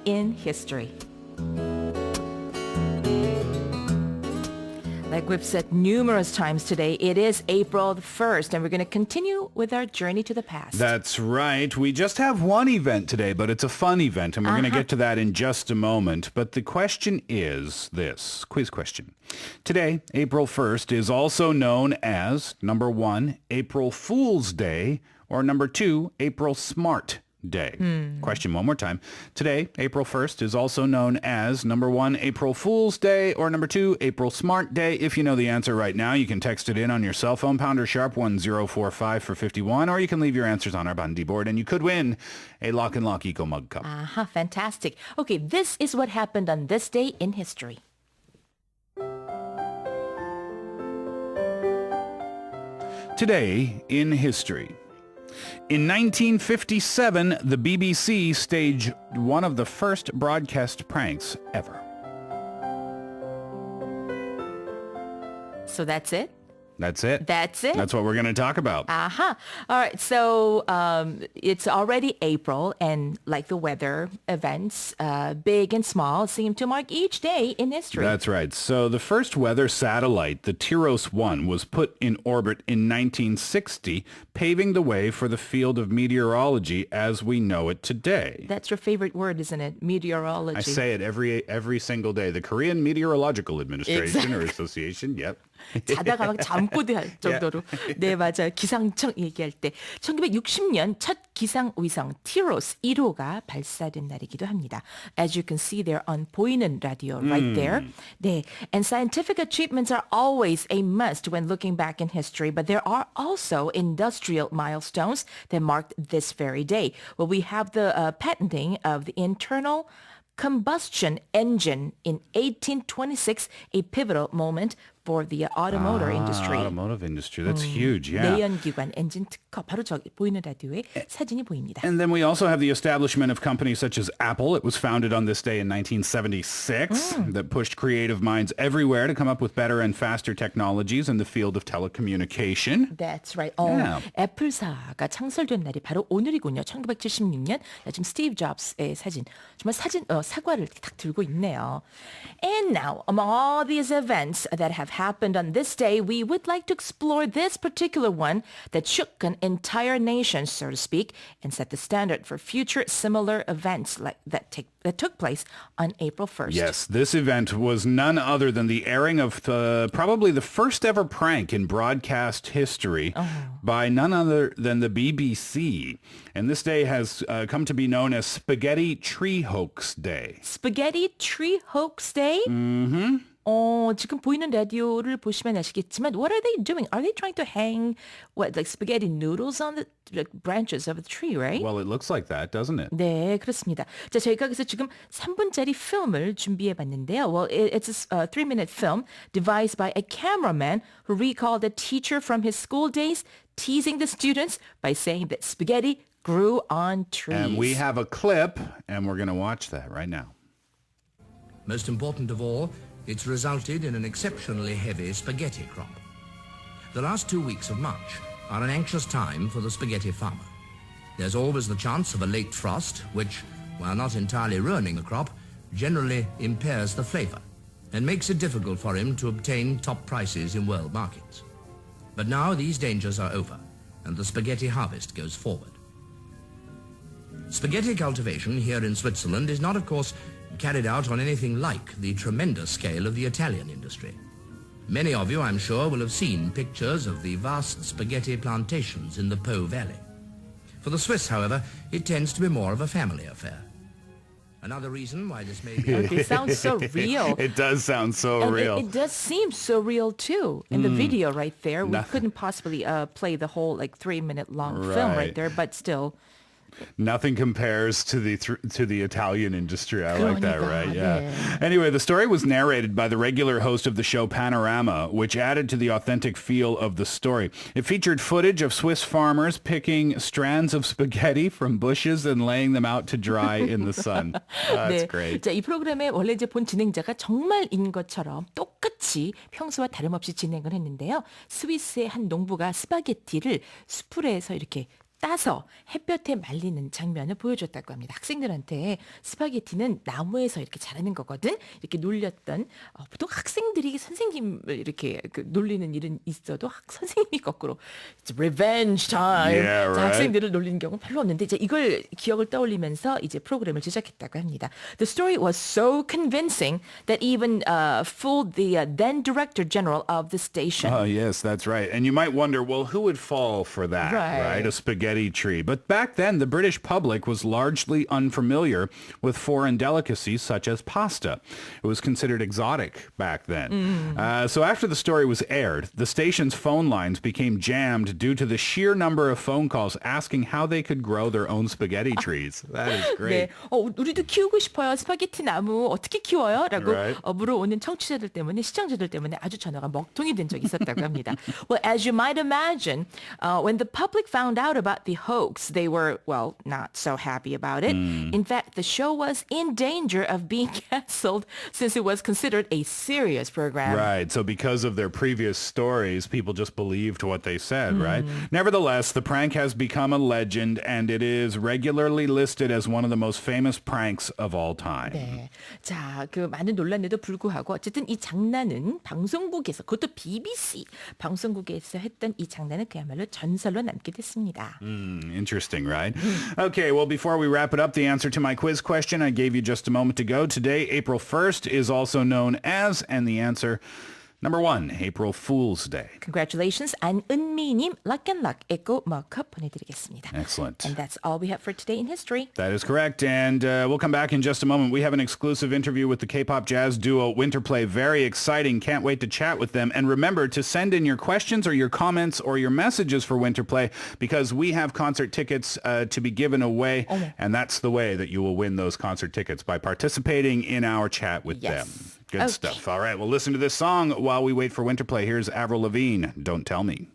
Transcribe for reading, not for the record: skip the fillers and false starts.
in history. Like we've said numerous times today, it is April the 1st, and we're going to continue with our journey to the past. That's right. We just have one event today, but it's a fun event, and we're going to get to that in just a moment. But the question is this, quiz question. Today, April 1st, is also known as, number 1, April Fool's Day, or number 2, April Smart Day. Question one more time. Today, April 1st, is also known as number 1, April Fool's Day, or number 2, April Smart Day. If you know the answer right now, you can text it in on your cell phone, pounder sharp 1045 for 51, or you can leave your answers on our Bandi board, and you could win a Lock and Lock Eco Mug Cup. Fantastic. Okay, this is what happened on this day in history. Today in history. In 1957, the BBC staged one of the first broadcast pranks ever. So that's it? That's it. That's it? That's what we're going to talk about. All right. So it's already April, and like the weather, events, big and small, seem to mark each day in history. That's right. So the first weather satellite, the Tiros 1, was put in orbit in 1960, paving the way for the field of meteorology as we know it today. That's your favorite word, isn't it? Meteorology. I say it every single day. The Korean Meteorological Administration or Association. Yep. 자다가 막 잠꼬대 할 정도로. 네, 맞아요. 기상청 얘기할 때 1960년 첫 기상위성 티로스 1호가 발사된 날이기도 합니다. As you can see there on 보이는 라디오 right there. 네, and scientific achievements are always a must when looking back in history, but there are also industrial milestones that marked this very day. Well, we have the patenting of the internal combustion engine in 1826, a pivotal moment for the automotive industry. Automotive industry. That's huge, yeah. 내연기관 엔진 특허. 바로 저기 보이는 라디오에 사진이 보입니다. And then we also have the establishment of companies such as Apple. It was founded on this day in 1976 that pushed creative minds everywhere to come up with better and faster technologies in the field of telecommunication. That's right. Yeah. 애플사가 창설된 날이 바로 오늘이군요. 1976년. 지금 스티브 잡스의 사진. 정말 사과를 딱 들고 있네요. And now, among all these events that have happened on this day, we would like to explore this particular one that shook an entire nation, so to speak, and set the standard for future similar events like that took place on April 1st. Yes, this event was none other than the airing of probably the first ever prank in broadcast history by none other than the BBC. And this day has come to be known as Spaghetti Tree Hoax Day. Spaghetti Tree Hoax Day? Mm-hmm. 지금 보이는 라디오를 보시면 아시겠지만, what are they doing? Are they trying to hang like spaghetti noodles on the branches of a tree, right? Well, it looks like that, doesn't it? 네, 그렇습니다. 자, 저희가 그래서 지금 3분짜리 필름을 준비해봤는데요. Well, it's a 3-minute film devised by a cameraman who recalled a teacher from his school days teasing the students by saying that spaghetti grew on trees. And we have a clip, and we're going to watch that right now. Most important of all, it's resulted in an exceptionally heavy spaghetti crop. The last 2 weeks of March are an anxious time for the spaghetti farmer. There's always the chance of a late frost, which, while not entirely ruining the crop, generally impairs the flavor and makes it difficult for him to obtain top prices in world markets. But now these dangers are over, and the spaghetti harvest goes forward. Spaghetti cultivation here in Switzerland is not, of course, carried out on anything like the tremendous scale of the Italian industry. Many of you, I'm sure, will have seen pictures of the vast spaghetti plantations in the Po Valley. For the Swiss, however, it tends to be more of a family affair. Another reason why this may be... It sounds so real. It does sound so and real. It does seem so real, too. In the video right there, we couldn't possibly play the whole 3-minute long film right there, but still... Nothing compares to the Italian industry. I like that, right? Yeah. 네. Anyway, the story was narrated by the regular host of the show Panorama, which added to the authentic feel of the story. It featured footage of Swiss farmers picking strands of spaghetti from bushes and laying them out to dry in the sun. That's 네. great. 자, 이 프로그램의 원래 이제 본 진행자가 정말인 것처럼 똑같이 평소와 다름없이 진행을 했는데요. 스위스의 한 농부가 스파게티를 수풀에서 이렇게 따서 햇볕에 말리는 장면을 보여줬다고 합니다. 학생들한테 스파게티는 나무에서 이렇게 자라는 거거든. 이렇게 놀렸던 보통 학생들이 선생님을 이렇게 놀리는 일은 있어도 선생님이 거꾸로 It's revenge time. Yeah, right. 자, 학생들을 놀리는 경우는 별로 없는데 이제 이걸 기억을 떠올리면서 이제 프로그램을 제작했다고 합니다. The story was so convincing that even fooled the then director general of the station. Oh, yes, that's right. And you might wonder, well, who would fall for that, Right. right? A spaghetti tree. But back then, the British public was largely unfamiliar with foreign delicacies such as pasta. It was considered exotic back then. So after the story was aired, the station's phone lines became jammed due to the sheer number of phone calls asking how they could grow their own spaghetti trees. That is 네, great. 우리도 키우고 싶어요. 스파게티 나무 어떻게 키워요? 라고 Right. 물어오는 청취자들 때문에 시청자들 때문에 아주 전화가 먹통이 된 적이 있었다고 합니다. Well, as you might imagine, when the public found out about the hoax, they were, well, not so happy about it. In fact, the show was in danger of being canceled since it was considered a serious program. Right. So because of their previous stories, people just believed what they said, right? Nevertheless, the prank has become a legend and it is regularly listed as one of the most famous pranks of all time. 네. 자, 그 많은 논란에도 불구하고 어쨌든 이 장난은 방송국에서 그것도 BBC 방송국에서 했던 이 장난은 그야말로 전설로 남게 됐습니다. Interesting, right? Okay, well, before we wrap it up, the answer to my quiz question I gave you just a moment ago. Today, April 1st, is also known as, and the answer, number 1, April Fool's Day. Congratulations, 안은미님, luck and luck, 에코 머컵 보내드리겠습니다. Excellent. And that's all we have for today in history. That is correct. And we'll come back in just a moment. We have an exclusive interview with the K-pop jazz duo Winterplay. Very exciting. Can't wait to chat with them. And remember to send in your questions or your comments or your messages for Winterplay because we have concert tickets to be given away. And that's the way that you will win those concert tickets, by participating in our chat with Yes. them. Good Okay. stuff. All right. Well, listen to this song while we wait for Winterplay. Here's Avril Lavigne, Don't Tell Me.